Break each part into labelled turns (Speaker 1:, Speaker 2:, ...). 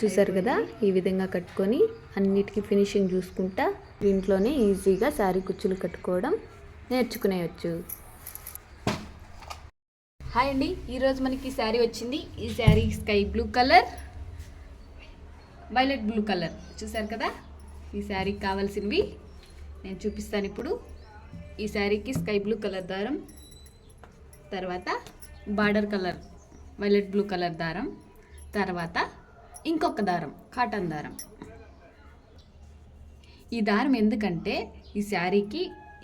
Speaker 1: చూసారు కదా, ఈ విధంగా కట్టుకొని అన్నిటికీ ఫినిషింగ్ చూసుకుంటా ఇంట్లోనే ఈజీగా శారీ కుచ్చులు కట్టుకోవడం నేర్చుకునేయచ్చు.
Speaker 2: హాయ్ అండి, ఈరోజు మనకి శారీ వచ్చింది. ఈ sari sky blue colour, violet blue colour. చూసారు కదా, ఈ శారీకి కావాల్సినవి నేను చూపిస్తాను ఇప్పుడు. ఈ శారీకి స్కై బ్లూ కలర్ దారం, తర్వాత border colour violet blue colour దారం, తర్వాత ఇంకొక దారం కాటన్ దారం. ఈ దారం ఎందుకంటే ఈ శారీకి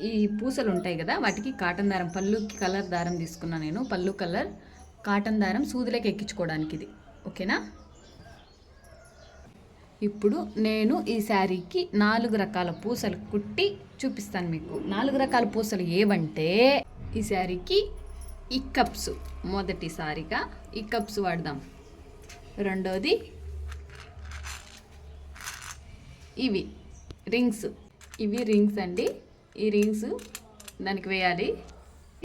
Speaker 2: ఈ పూసలు ఉంటాయి కదా, వాటికి కాటన్ దారం, పళ్ళుకి కలర్ దారం తీసుకున్నా నేను. పళ్ళు కలర్ కాటన్ దారం సూదులోకి ఎక్కించుకోవడానికి ఇది. ఓకేనా? ఇప్పుడు నేను ఈ శారీకి 4 రకాల పూసలు కుట్టి చూపిస్తాను మీకు. 4 రకాల పూసలు ఏవంటే, ఈ శారీకి ఈ కప్స్, మొదటిసారిగా ఈ కప్స్ వాడదాం. రెండోది ఇవి రింగ్స్. ఇవి రింగ్స్ అండి. ఈ రింగ్స్ దానికి వేయాలి.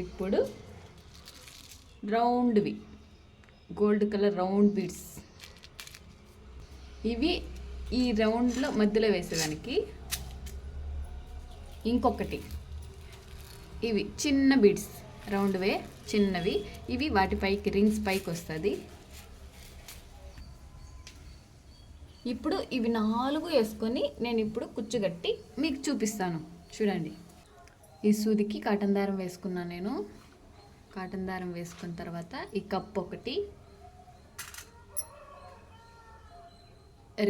Speaker 2: ఇప్పుడు రౌండ్వి గోల్డ్ కలర్ రౌండ్ బీడ్స్, ఇవి ఈ రౌండ్లో మధ్యలో వేసేదానికి. ఇంకొకటి ఇవి చిన్న బీడ్స్, రౌండ్వే చిన్నవి, ఇవి వాటి పైకి రింగ్స్ పైకి వస్తుంది. ఇప్పుడు ఇవి 4 వేసుకొని నేను ఇప్పుడు కుచ్చుగట్టి మీకు చూపిస్తాను. చూడండి, ఈ సూదికి కాటన్ దారం వేసుకున్నాను నేను. కాటన్ దారం వేసుకున్న తర్వాత ఈ కప్ ఒకటి,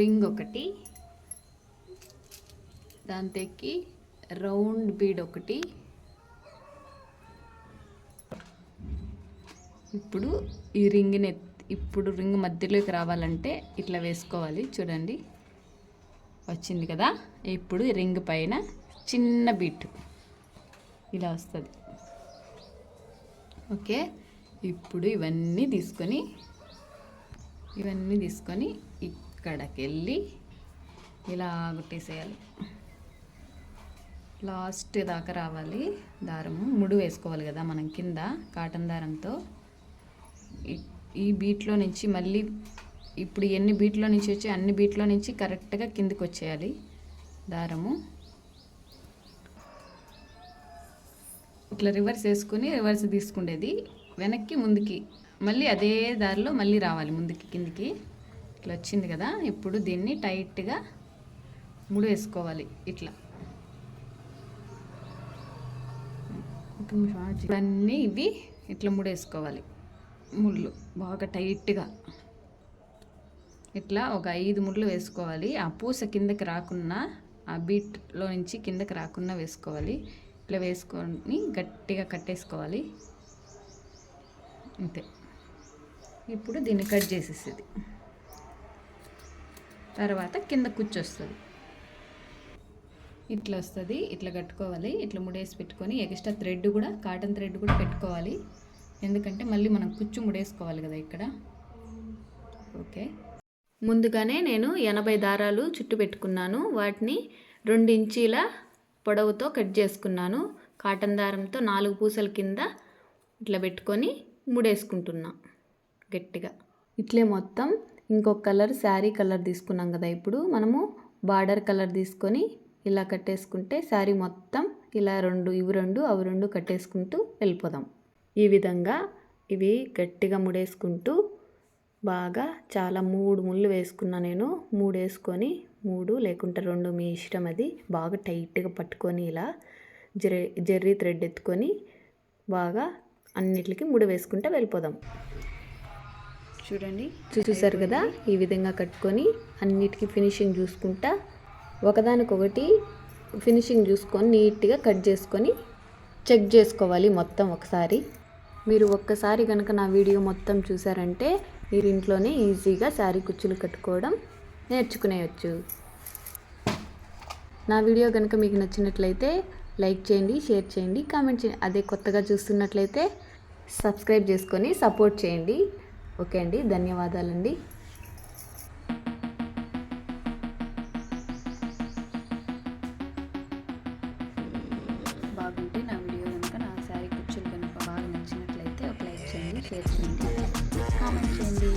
Speaker 2: రింగ్ ఒకటి, దాంతోకి రౌండ్ బీడ్ ఒకటి. ఇప్పుడు ఈ రింగ్ని రింగ్ మధ్యలోకి రావాలంటే ఇట్లా వేసుకోవాలి. చూడండి, వచ్చింది కదా. ఇప్పుడు రింగ్ పైన చిన్న బీట్ ఇలా వస్తుంది. ఓకే, ఇప్పుడు ఇవన్నీ తీసుకొని ఇక్కడికి వెళ్ళి ఇలా కొట్టేసేయాలి. లాస్ట్ దాకా రావాలి. దారము ముడి వేసుకోవాలి కదా మనం కింద కాటన్ దారంతో. ఈ బీట్లో నుంచి మళ్ళీ ఇప్పుడు ఎన్ని బీట్లో నుంచి వచ్చి అన్ని బీట్లో నుంచి కరెక్ట్గా కిందికి వచ్చేయాలి దారము. ఇట్లా రివర్స్ వేసుకుని రివర్స్ తీసుకునేది, వెనక్కి ముందుకి మళ్ళీ అదే దారిలో మళ్ళీ రావాలి ముందుకి కిందికి. ఇట్లా వచ్చింది కదా. ఇప్పుడు దీన్ని టైట్గా ముడి వేసుకోవాలి. ఇట్లా ఇవన్నీ ఇవి ఇట్లా ముడి వేసుకోవాలి. ముళ్ళు బాగా టైట్గా ఇట్లా ఒక 5 ముళ్ళు వేసుకోవాలి. ఆ పూస కిందకి రాకుండా, ఆ బీట్లో నుంచి కిందకి రాకుండా వేసుకోవాలి. ఇట్లా వేసుకొని గట్టిగా కట్టేసుకోవాలి. అంతే. ఇప్పుడు దీన్ని కట్ చేసేసేది. తర్వాత కింద కూర్చొస్తుంది. ఇట్లా వస్తుంది. ఇట్లా కట్టుకోవాలి. ఇట్లా ముడేసి పెట్టుకొని ఎక్స్ట్రా థ్రెడ్ కూడా, కాటన్ థ్రెడ్ కూడా పెట్టుకోవాలి. ఎందుకంటే మళ్ళీ మనం కుచ్చు ముడేసుకోవాలి కదా ఇక్కడ. ఓకే, ముందుగానే నేను 80 దారాలు చుట్టు పెట్టుకున్నాను. వాటిని 2 ఇంచీల పొడవుతో కట్ చేసుకున్నాను. కాటన్ దారంతో 4 పూసల కింద ఇట్లా పెట్టుకొని ముడేసుకుంటున్నా గట్టిగా. ఇట్లే మొత్తం ఇంకొక కలర్ శారీ కలర్ తీసుకున్నాం కదా. ఇప్పుడు మనము బార్డర్ కలర్ తీసుకొని ఇలా కట్టేసుకుంటే శారీ మొత్తం ఇలా ఇవి రెండు అవి రెండు కట్టేసుకుంటూ వెళ్ళిపోదాం. ఈ విధంగా ఇవి గట్టిగా ముడేసుకుంటూ బాగా చాలా 3 ముళ్ళు వేసుకున్నా నేను. 3 వేసుకొని 3 లేకుంటే 2 మీ ఇష్టం, అది బాగా టైట్గా పట్టుకొని ఇలా జెర్రీ థ్రెడ్ ఎత్తుకొని బాగా అన్నిటికి ముడి వేసుకుంటూ వెళ్ళిపోదాం. చూడండి, చూసారు కదా, ఈ విధంగా కట్టుకొని అన్నిటికీ ఫినిషింగ్ చూసుకుంటా ఒకదానికొకటి ఫినిషింగ్ చూసుకొని నీట్గా కట్ చేసుకొని చెక్ చేసుకోవాలి మొత్తం ఒకసారి. మీరు ఒక్కసారి కనుక నా వీడియో మొత్తం చూసారంటే మీరు ఇంట్లోనే ఈజీగా శారీ కుచ్చులు కట్టుకోవడం నేర్చుకునేయచ్చు. నా వీడియో కనుక మీకు నచ్చినట్లయితే లైక్ చేయండి, షేర్ చేయండి, కామెంట్ చేయండి. అదే కొత్తగా చూస్తున్నట్లయితే సబ్స్క్రైబ్ చేసుకొని సపోర్ట్ చేయండి. ఓకే అండి, ధన్యవాదాలండి. బాగుంటే నా వీడియో కనుక, నా శారీ కుచ్చులు కనుక బాగా నచ్చినట్లయితే ఒక లైక్ చేయండి, షేర్ చేయండి, కామెంట్ చేయండి.